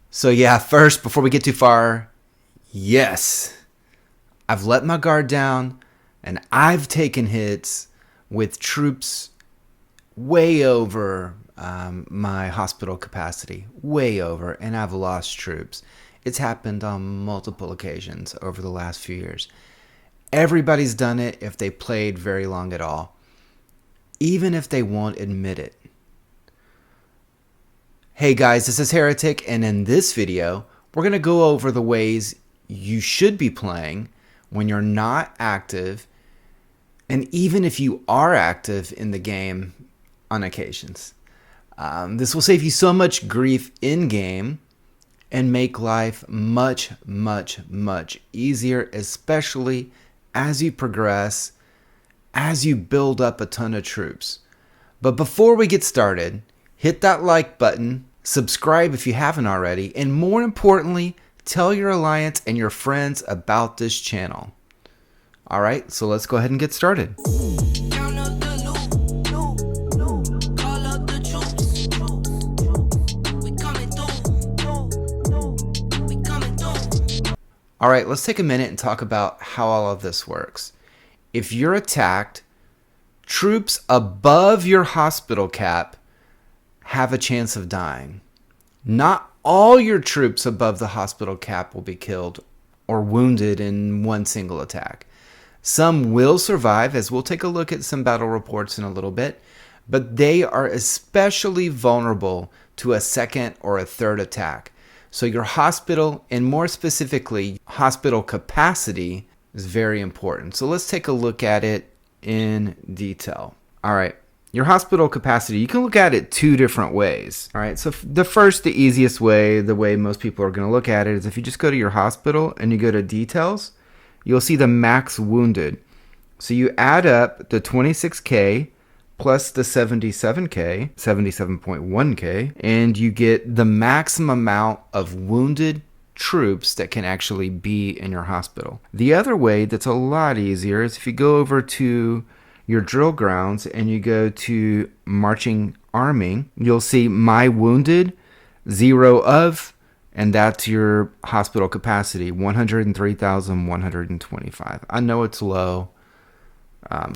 So yeah, first, before we get too far, yes, I've let my guard down and I've taken hits with troops way over my hospital capacity, way over, and I've lost troops. It's happened on multiple occasions over the last few years. Everybody's done it if they played very long at all, even if they won't admit it. Hey guys, this is Heretic, and in this video, we're going to go over the ways you should be playing when you're not active, and even if you are active in the game on occasions. This will save you so much grief in-game and make life much, much, much easier, especially as you progress, as you build up a ton of troops. But before we get started, hit that like button, subscribe if you haven't already, and more importantly, tell your alliance and your friends about this channel. Alright, so let's go ahead and get started. Alright, let's take a minute and talk about how all of this works. If you're attacked, troops above your hospital cap have a chance of dying. Not all your troops above the hospital cap will be killed or wounded in one single attack. Some will survive, as we'll take a look at some battle reports in a little bit, but they are especially vulnerable to a second or a third attack. So your hospital, and more specifically, hospital capacity, is very important. So let's take a look at it in detail. All right. Your hospital capacity, you can look at it two different ways. All right, so the easiest way, the way most people are going to look at it, is if you just go to your hospital and you go to details, you'll see the max wounded. So you add up the 26K plus the 77K, 77.1K, and you get the maximum amount of wounded troops that can actually be in your hospital. The other way that's a lot easier is if you go over to your drill grounds and you go to marching army, you'll see my wounded, 0 of, and that's your hospital capacity, 103,125. I know it's low.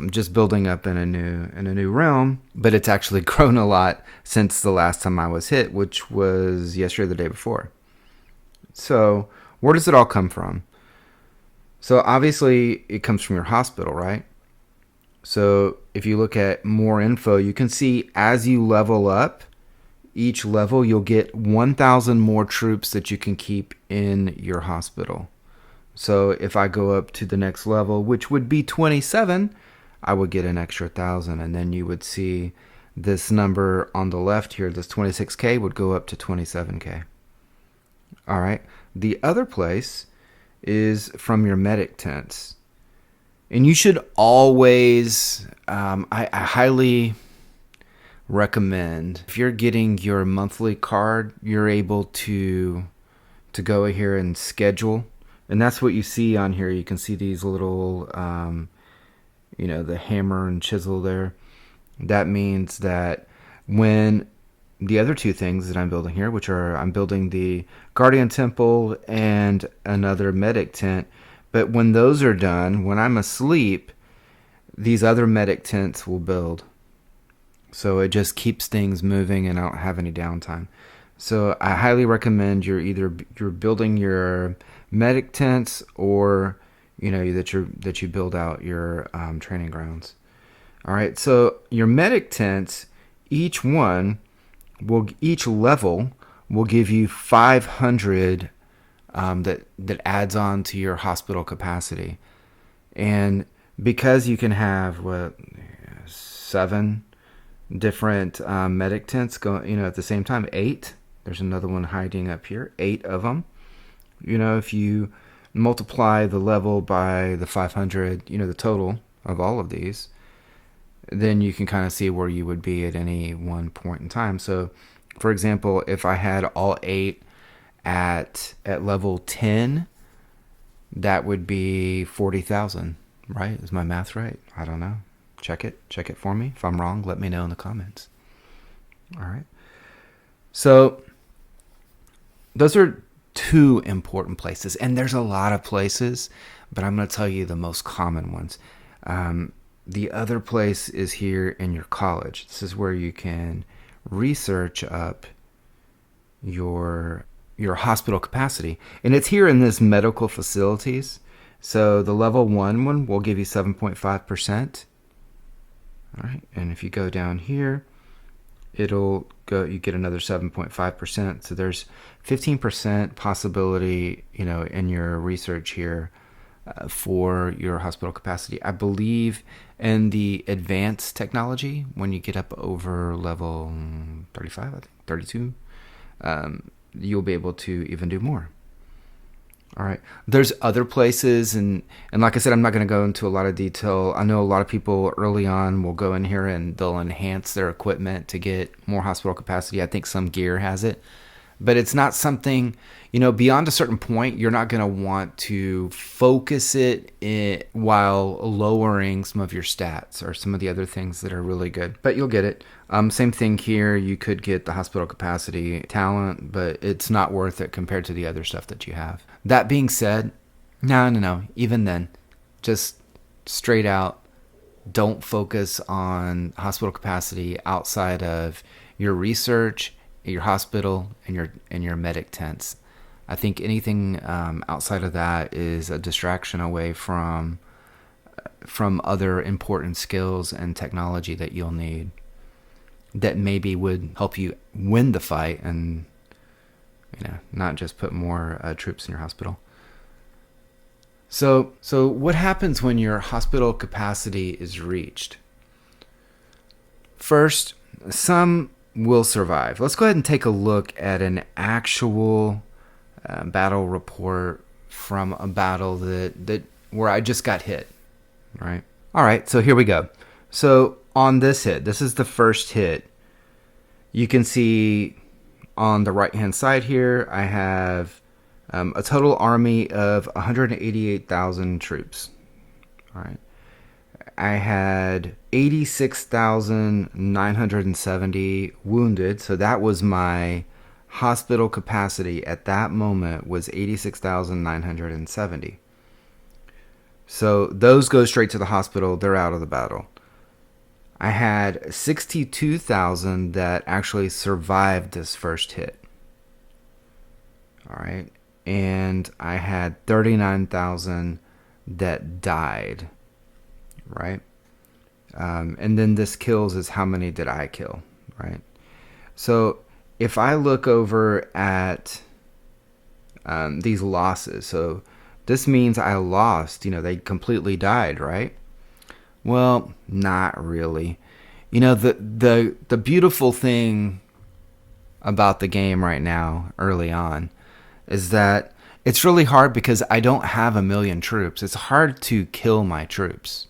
Just building up in a new realm, but it's actually grown a lot since the last time I was hit, which was yesterday or the day before. So where does it all come from? So obviously it comes from your hospital, right? So if you look at more info, you can see as you level up, each level you'll get 1,000 more troops that you can keep in your hospital. So if I go up to the next level, which would be 27, I would get an extra 1,000. And then you would see this number on the left here, this 26K would go up to 27K. All right. The other place is from your medic tents. And you should always, I highly recommend, if you're getting your monthly card, you're able to go here and schedule. And that's what you see on here. You can see these little, the hammer and chisel there. That means that when the other two things that I'm building here, which are I'm building the Guardian Temple and another medic tent, but when those are done, when I'm asleep, these other medic tents will build. So it just keeps things moving and I don't have any downtime. So I highly recommend you're building your medic tents or that you build out your training grounds. All right. So your medic tents, each level will give you 500 that adds on to your hospital capacity. And because you can have 7 different medic tents going, at the same time, 8. There's another one hiding up here, 8 of them. If you multiply the level by the 500, the total of all of these, then you can kind of see where you would be at any one point in time. So, for example, if I had all 8 at level 10, that would be 40,000, right? Is my math right? I don't know. Check it for me. If I'm wrong, let me know in the comments. All right. So those are two important places. And there's a lot of places, but I'm going to tell you the most common ones. The other place is here in your college. This is where you can research up your hospital capacity. And it's here in this medical facilities. So the level 1 one will give you 7.5%. All right. And if you go down here, you get another 7.5%. So there's 15% possibility, in your research here for your hospital capacity. I believe in the advanced technology, when you get up over level 35, I think 32, you'll be able to even do more. All right. There's other places, and like I said, I'm not going to go into a lot of detail. I know a lot of people early on will go in here and they'll enhance their equipment to get more hospital capacity. I think some gear has it, but it's not something, beyond a certain point, you're not going to want to focus it while lowering some of your stats or some of the other things that are really good, but you'll get it. Same thing here. You could get the hospital capacity talent, but it's not worth it compared to the other stuff that you have. That being said, no. Even then, just straight out, don't focus on hospital capacity outside of your research, your hospital, and your medic tents. I think anything outside of that is a distraction away from other important skills and technology that you'll need, that maybe would help you win the fight and not just put more troops in your hospital. So what happens when your hospital capacity is reached? First, some will survive. Let's go ahead and take a look at an actual battle report from a battle that where I just got hit. Right? All right, so here we go. So on this hit, this is the first hit. You can see on the right-hand side here, I have a total army of 188,000 troops. All right. I had 86,970 wounded. So that was my hospital capacity at that moment, was 86,970. So those go straight to the hospital. They're out of the battle. I had 62,000 that actually survived this first hit. All right. And I had 39,000 that died. Right. And then this kills is how many did I kill. Right. So if I look over at these losses, so this means I lost, they completely died, right? Well, not really. The beautiful thing about the game right now, early on, is that it's really hard because I don't have 1 million troops. It's hard to kill my troops,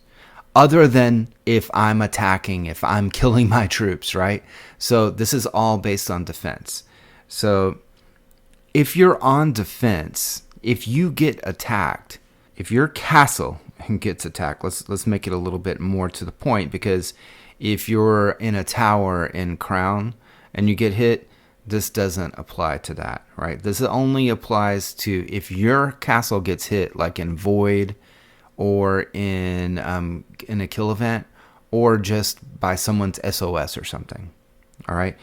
other than if I'm attacking, if I'm killing my troops, right? So this is all based on defense. So if you're on defense, if you get attacked, if your castle gets attacked, let's make it a little bit more to the point, because if you're in a tower in Crown and you get hit, this doesn't apply to that, right? This only applies to if your castle gets hit, like in Void or in a kill event, or just by someone's SOS or something. All right.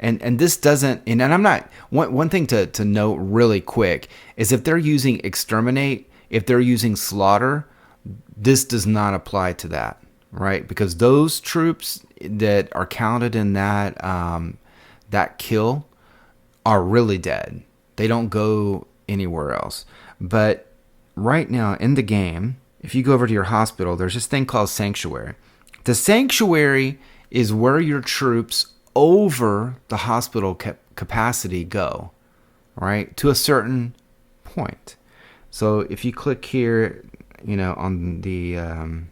And this doesn't, and I'm not, one thing to note really quick is if they're using exterminate, if they're using slaughter, this does not apply to that, right? Because those troops that are counted in that that kill are really dead. They don't go anywhere else. But right now in the game, if you go over to your hospital, there's this thing called Sanctuary. The Sanctuary is where your troops over the hospital capacity go, right, to a certain point. So if you click here, on the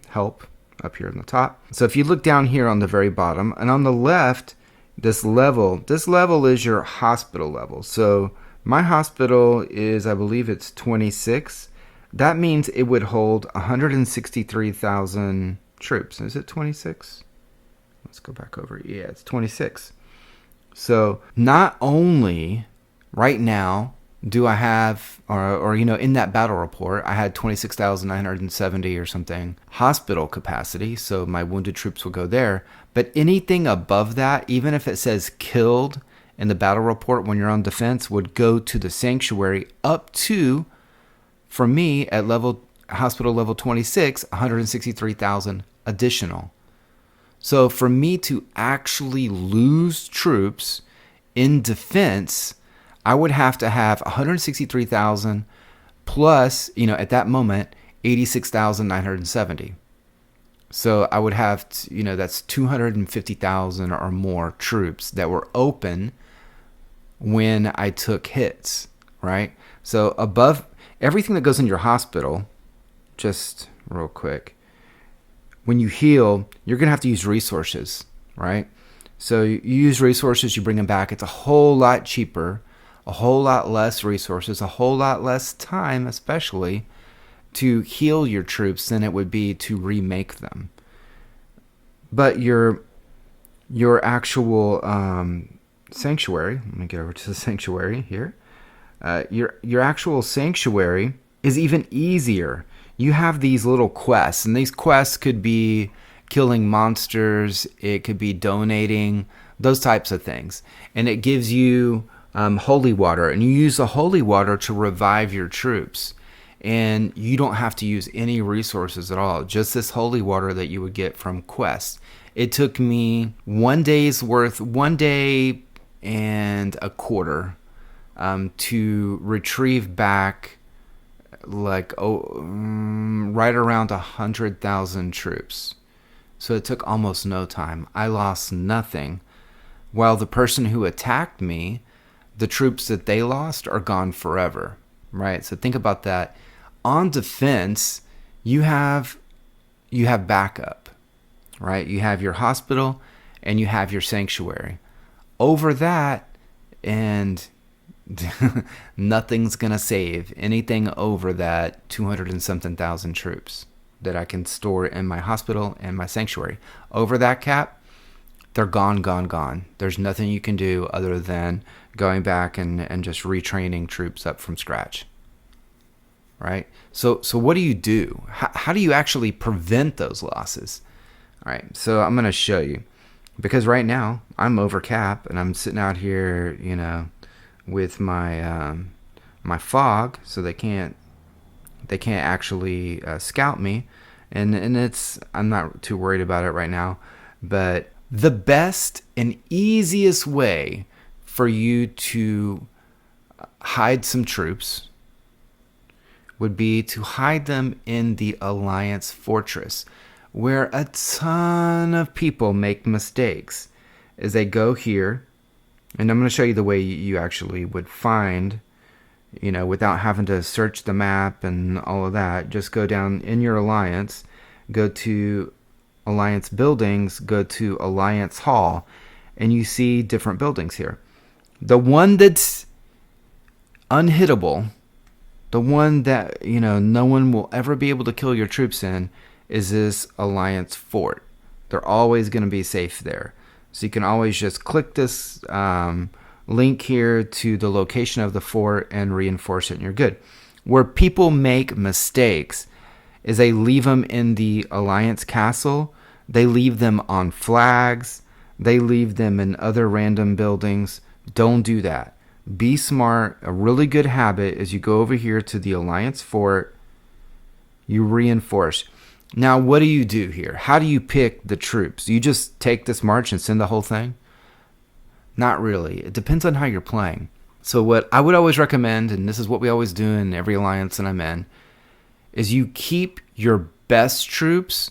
help up here on the top. So if you look down here on the very bottom, and on the left, this level is your hospital level. So my hospital is, I believe it's 26. That means it would hold 163,000 troops. Is it 26? Let's go back over. Yeah, it's 26. So not only right now do I have, or in that battle report, I had 26,970 or something hospital capacity, so my wounded troops will go there. But anything above that, even if it says killed in the battle report when you're on defense, would go to the sanctuary up to, for me, at hospital level 26, 163,000 additional. So for me to actually lose troops in defense, I would have to have 163,000 plus, at that moment, 86,970. So I would have, that's 250,000 or more troops that were open when I took hits, right? So above everything that goes in your hospital, just real quick, when you heal, you're going to have to use resources, right? So you use resources, you bring them back. It's a whole lot cheaper, a whole lot less resources, a whole lot less time, especially to heal your troops than it would be to remake them. But your actual sanctuary, let me get over to the sanctuary here. Your actual sanctuary is even easier. You have these little quests, and these quests could be killing monsters, it could be donating, those types of things. And it gives you holy water, and you use the holy water to revive your troops. And you don't have to use any resources at all, just this holy water that you would get from quests. It took me 1 day's worth, 1 day and a quarter to retrieve back right around 100,000 troops. So it took almost no time. I lost nothing, while the person who attacked me, the troops that they lost are gone forever, right? So think about that. On defense, you have backup, right? You have your hospital and you have your sanctuary. Over that, and nothing's gonna save anything over that 200 and something thousand troops that I can store in my hospital and my sanctuary. Over that cap, they're gone. There's nothing you can do other than going back and just retraining troops up from scratch, right? So what do you do? How do you actually prevent those losses? All right, so I'm gonna show you, because right now I'm over cap and I'm sitting out here, with my my fog, so they can't actually scout me, and I'm not too worried about it right now. But the best and easiest way for you to hide some troops would be to hide them in the Alliance Fortress, where a ton of people make mistakes. As they go here, and I'm going to show you the way you actually would find, without having to search the map and all of that. Just go down in your Alliance, go to Alliance Buildings, go to Alliance Hall, and you see different buildings here. The one that's unhittable, the one that, no one will ever be able to kill your troops in, is this Alliance Fort. They're always going to be safe there. So you can always just click this link here to the location of the fort and reinforce it, and you're good. Where people make mistakes is they leave them in the Alliance Castle. They leave them on flags. They leave them in other random buildings. Don't do that. Be smart. A really good habit is you go over here to the Alliance Fort. You reinforce. Now, what do you do here? How do you pick the troops? You just take this march and send the whole thing? Not really. It depends on how you're playing. So what I would always recommend, and this is what we always do in every alliance that I'm in, is you keep your best troops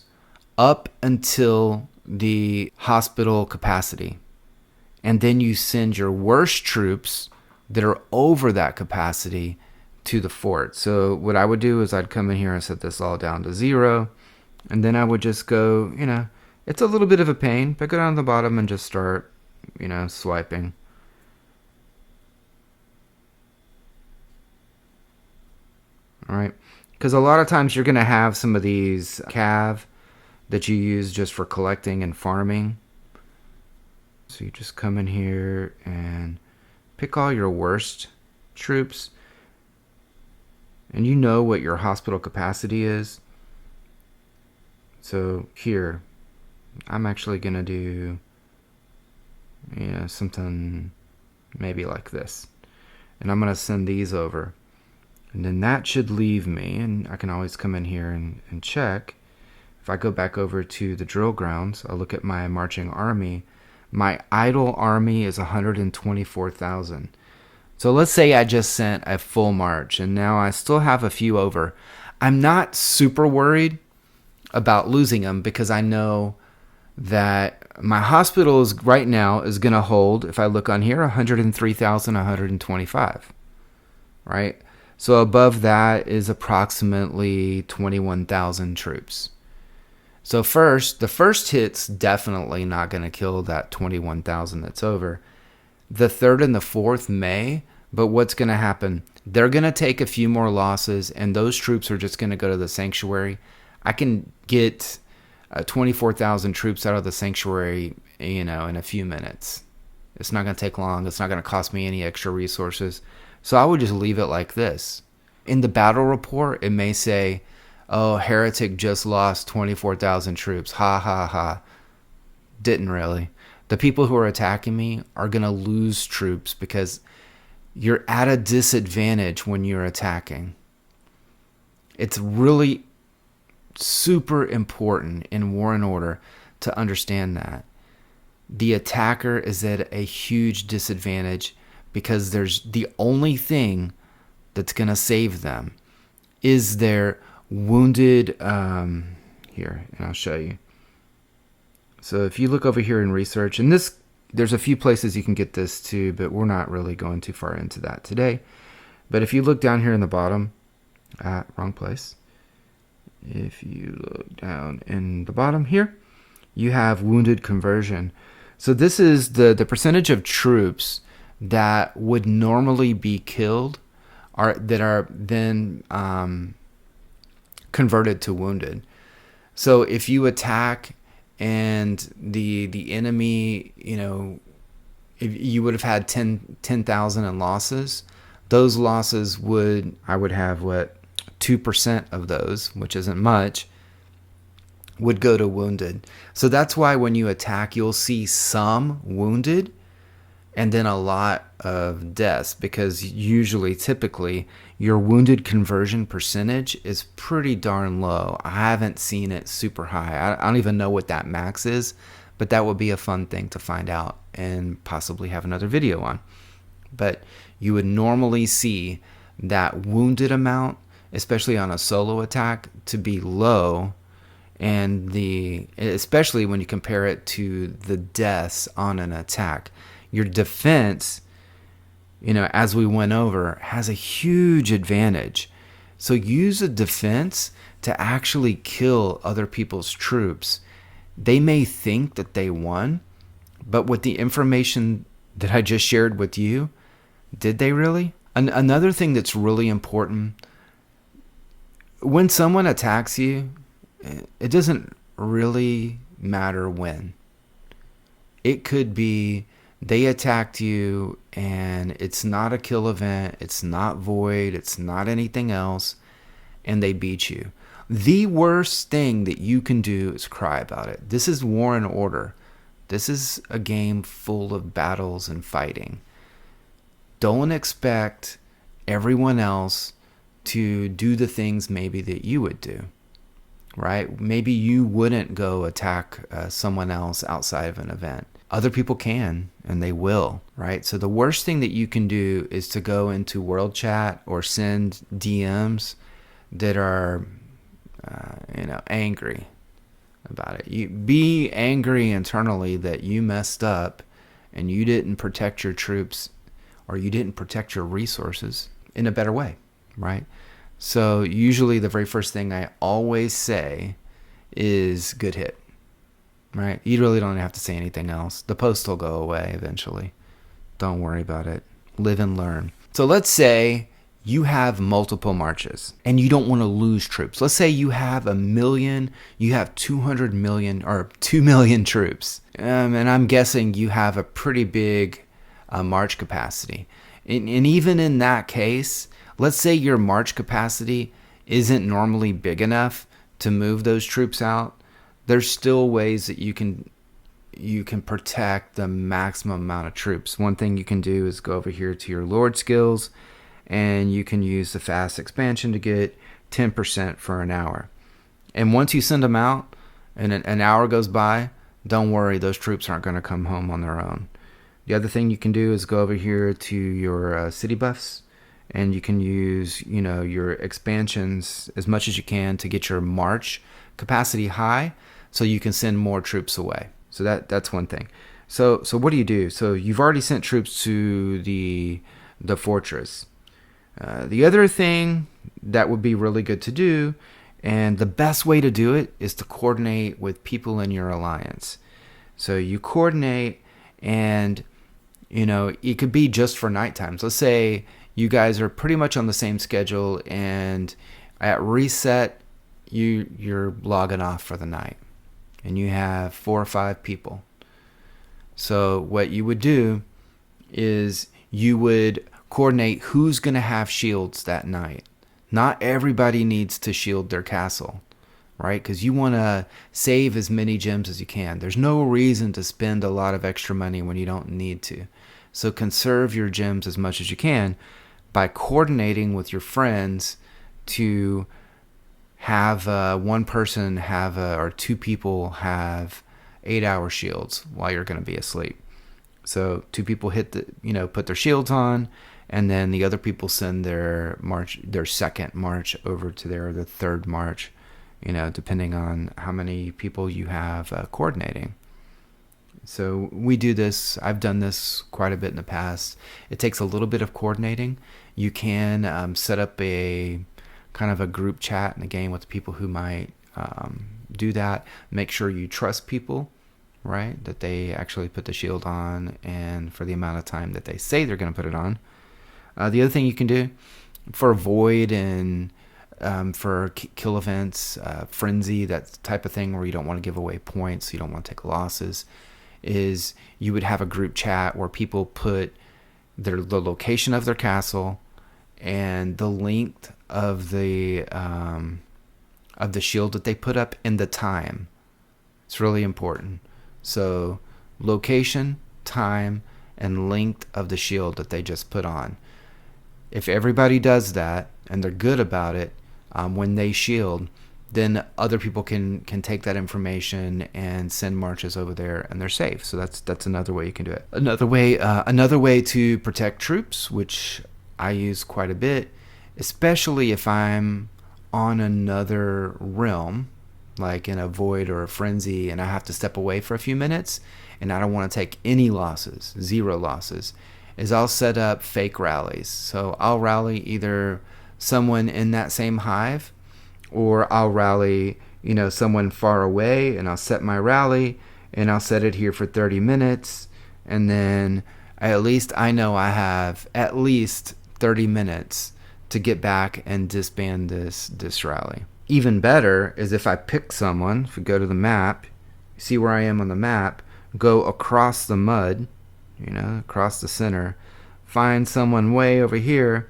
up until the hospital capacity. And then you send your worst troops that are over that capacity to the fort. So what I would do is I'd come in here and set this all down to 0. And then I would just go, it's a little bit of a pain, but go down to the bottom and just start, swiping. All right. Because a lot of times you're going to have some of these cav that you use just for collecting and farming. So you just come in here and pick all your worst troops. and you know what your hospital capacity is. So here, I'm actually going to do something maybe like this. And I'm going to send these over. And then that should leave me, and I can always come in here and check. If I go back over to the drill grounds, I'll look at my marching army. My idle army is 124,000. So let's say I just sent a full march, and now I still have a few over. I'm not super worried about losing them because I know that my hospital is right now is going to hold, if I look on here, 103,125, right? So above that is approximately 21,000 troops. So the first hit's definitely not going to kill that 21,000 that's over. The third and the fourth may, but what's going to happen? They're going to take a few more losses, and those troops are just going to go to the sanctuary. I can get 24,000 troops out of the sanctuary, in a few minutes. It's not going to take long. It's not going to cost me any extra resources. So I would just leave it like this. In the battle report, it may say, oh, Heretic just lost 24,000 troops. Ha, ha, ha. Didn't really. The people who are attacking me are going to lose troops because you're at a disadvantage when you're attacking. It's really super important in War and Order to understand that. The attacker is at a huge disadvantage because there's the only thing that's going to save them is their wounded, here, and I'll show you. So if you look over here in research, and there's a few places you can get this too, but we're not really going too far into that today. But if you look down here in the bottom, wrong place. If you look down in the bottom here, you have wounded conversion. So this is the percentage of troops that would normally be killed that are then converted to wounded. So if you attack and the enemy, if you would have had 10,000 in losses, those losses I would have 2% of those, which isn't much, would go to wounded. So that's why when you attack, you'll see some wounded and then a lot of deaths, because typically, your wounded conversion percentage is pretty darn low. I haven't seen it super high. I don't even know what that max is, but that would be a fun thing to find out and possibly have another video on. But you would normally see that wounded amount, especially on a solo attack, to be low, and especially when you compare it to the deaths on an attack. Your defense, as we went over, has a huge advantage. So use a defense to actually kill other people's troops. They may think that they won, but with the information that I just shared with you, did they really? Another thing that's really important, when someone attacks you, it doesn't really matter when. It could be they attacked you and it's not a kill event, it's not void, it's not anything else, and they beat you. The worst thing that you can do is cry about it. This is War and Order. This is a game full of battles and fighting. Don't expect everyone else to do the things maybe that you would do, right? Maybe you wouldn't go attack someone else outside of an event. Other people can, and they will, right? So the worst thing that you can do is to go into world chat or send DMs that are, angry about it. You be angry internally that you messed up and you didn't protect your troops or you didn't protect your resources in a better way, right? So usually the very first thing I always say is good hit. Right? You really don't have to say anything else. The post will go away eventually. Don't worry about it. Live and learn. So let's say you have multiple marches and you don't want to lose troops. Let's say you have 1 million, you have 200 million or 2 million troops. And I'm guessing you have a pretty big march capacity. And even in that case, let's say your march capacity isn't normally big enough to move those troops out, there's still ways that you can protect the maximum amount of troops. One thing you can do is go over here to your Lord skills, and you can use the fast expansion to get 10% for an hour. And once you send them out and an hour goes by, don't worry, those troops aren't going to come home on their own. The other thing you can do is go over here to your city buffs, and you can use, your expansions as much as you can to get your march capacity high so you can send more troops away. So that's one thing. So what do you do? So you've already sent troops to the fortress. The other thing that would be really good to do, and the best way to do it, is to coordinate with people in your alliance. So you coordinate, and it could be just for night times. Let's say you guys are pretty much on the same schedule, and at reset you're logging off for the night, and you have 4 or 5 people. So what you would do is you would coordinate who's going to have shields that night. Not everybody needs to shield their castle, right? Because you want to save as many gems as you can. There's no reason to spend a lot of extra money when you don't need to. So conserve your gems as much as you can by coordinating with your friends to have one person or 2 people have 8-hour shields while you're going to be asleep. So 2 people put their shields on, and then the other people send their second march over to the third march, depending on how many people you have coordinating. So we do this. I've done this quite a bit in the past. It takes a little bit of coordinating. You can set up a kind of a group chat in the game with the people who might do that. Make sure you trust people, right? That they actually put the shield on and for the amount of time that they say they're going to put it on. The other thing you can do for Void and for kill events, Frenzy, that type of thing where you don't want to give away points, you don't want to take losses, is you would have a group chat where people put the location of their castle and the length of the shield that they put up and the time. It's really important. So location, time, and length of the shield that they just put on. If everybody does that and they're good about it, when they shield, then other people can take that information and send marches over there, and they're safe. So that's another way you can do it. Another way to protect troops, which I use quite a bit, especially if I'm on another realm, like in a Void or a Frenzy, and I have to step away for a few minutes, and I don't want to take any losses, 0 losses, is I'll set up fake rallies. So I'll rally either someone in that same hive, or I'll rally, someone far away, and I'll set my rally, and I'll set it here for 30 minutes, and then at least I know I have at least 30 minutes to get back and disband this rally. Even better is if I pick someone, if we go to the map, see where I am on the map, go across the mud, across the center, find someone way over here,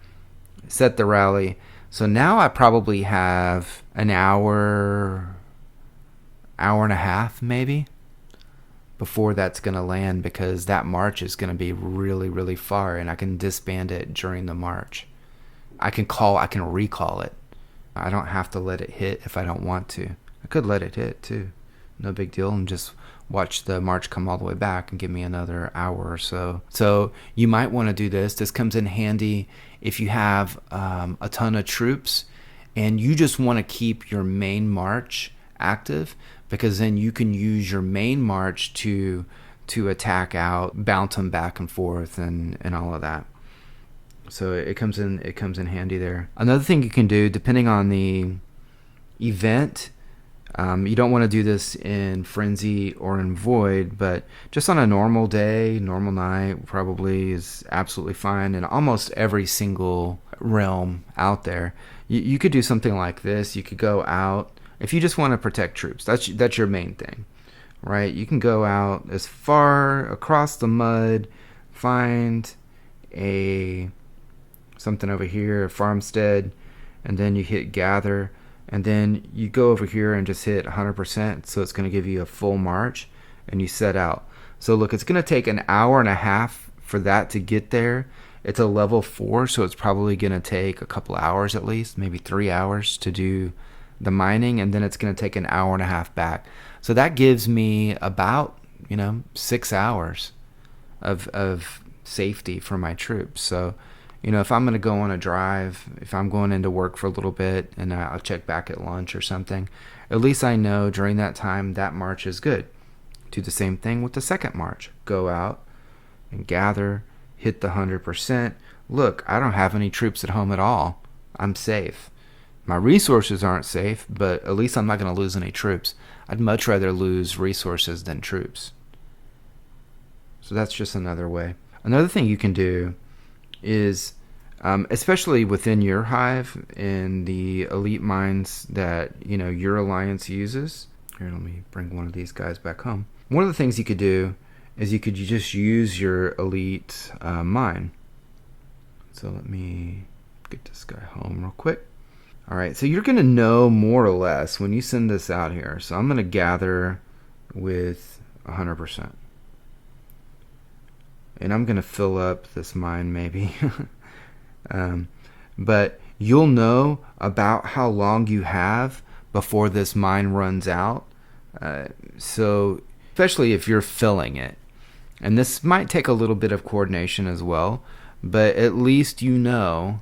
set the rally. So now I probably have an hour and a half maybe before that's going to land, because that march is going to be really, really far, and I can disband it during the march. I can recall it. I don't have to let it hit if I don't want to. I could let it hit too. No big deal, and just watch the march come all the way back and give me another hour or so. So you might want to do this. This comes in handy if you have a ton of troops and you just want to keep your main march active, because then you can use your main march to attack out, bounce them back and forth, and all of that. So it comes in handy there. Another thing you can do, depending on the event, you don't want to do this in Frenzy or in Void, but just on a normal day, normal night, probably is absolutely fine in almost every single realm out there. You could do something like this. You could go out, if you just want to protect troops, that's your main thing, right? You can go out as far across the mud, find a something over here, farmstead, and then you hit gather, and then you go over here and just hit 100%, so it's going to give you a full march, and you set out. So look, it's going to take an hour and a half for that to get there. It's a level 4, so it's probably going to take a couple hours at least, maybe 3 hours to do the mining, and then it's going to take an hour and a half back. So that gives me about 6 hours of safety for my troops. So if I'm going to go on a drive, if I'm going into work for a little bit and I'll check back at lunch or something, at least I know during that time that march is good. Do the same thing with the second march. Go out and gather, hit the 100%. Look, I don't have any troops at home at all. I'm safe. My resources aren't safe, but at least I'm not going to lose any troops. I'd much rather lose resources than troops. So that's just another way. Another thing you can do is, especially within your hive in the elite mines that your alliance uses. Here, let me bring one of these guys back home. One of the things you could do is you could just use your elite mine. So let me get this guy home real quick. All right, so you're going to know more or less when you send this out here. So I'm going to gather with 100%. And I'm going to fill up this mine maybe. But you'll know about how long you have before this mine runs out. So especially if you're filling it. And this might take a little bit of coordination as well, but at least you know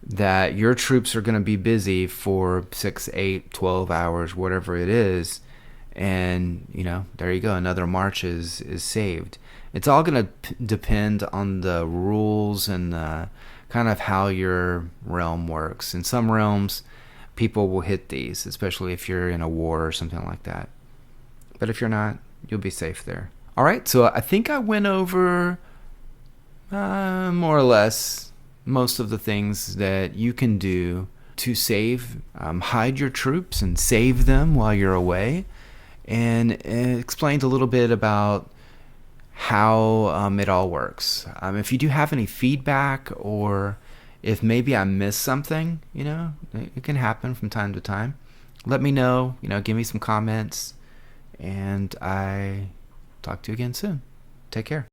that your troops are going to be busy for 6, 8, 12 hours, whatever it is. And, there you go. Another march is saved. It's all going to depend on the rules and kind of how your realm works. In some realms, people will hit these, especially if you're in a war or something like that. But if you're not, you'll be safe there. All right, so I think I went over more or less most of the things that you can do to save, hide your troops and save them while you're away, and explained a little bit about how it all works. If you do have any feedback, or if maybe I missed something, it can happen from time to time. Let me know, give me some comments, and I talk to you again soon. Take care.